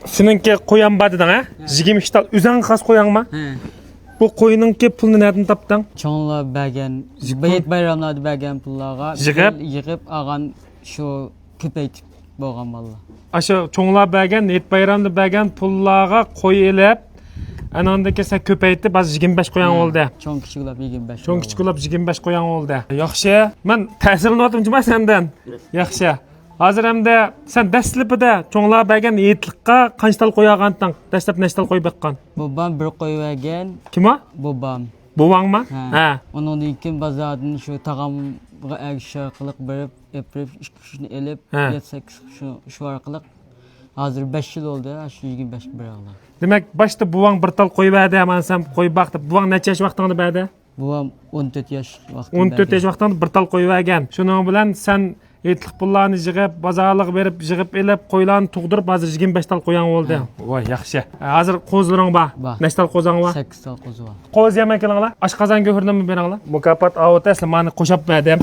Seninki qo'yan bor deding, ha? 22 tal o'zing xas qo'yangmi? Bu qo'yiningki pulni nereden topding? Cho'nglar bergan, bayit bayramlarda bergan pullarga yig'ib olgan shu ko'paytib bo'lgan mallar. Aşa cho'nglar bergan, net bayramda bergan pullarga qo'y elib, anandaki sen köpeytdi, baz 25 qo'yan oldu. Cho'ng kichiklar 25. Cho'ng kichiklar 25 qo'yan oldu. Yaxshi. Men ta'sirlanotdim sendan. Yaxshi. Hozir hamda sen dastlabida cho'nglar bergan yetliqqa qancha tal qo'ygansan? Dastlab nechta tal qo'yib beqqan? Bobam bir qo'yib bergan. Kim o? Bobam. Buvangmi? Ha. Ondan keyin bozordan shu tag'amga agsha qilib berib, epirib, shuni elib, 7-8 shu orqali hozir 5 yil oldu, shu 25 bir oldu. Demek başta buvang bir tal qo'yib berdi, men sen qo'yib baktım. Buvang necha yosh vaqtingda berdi? Buvang 14 yosh vaqtida. 14 yosh vaqtida bir tal qo'yib bergan. Shuning bilan sen etlik pullarni yig'ib, bozorlik berib, yig'ib elib, qo'ylarni tug'dirib, hozir 25 tal qo'yan oldu. Voy, yaxshi. Hozir qo'zlaring bor. Nechta tal qo'zang bor? 8 tal qo'z bor. Qo'z yemak qilinglar. Oshqozon go'hirdan beringlar. Mukofot avot asli meni qo'shib berdim.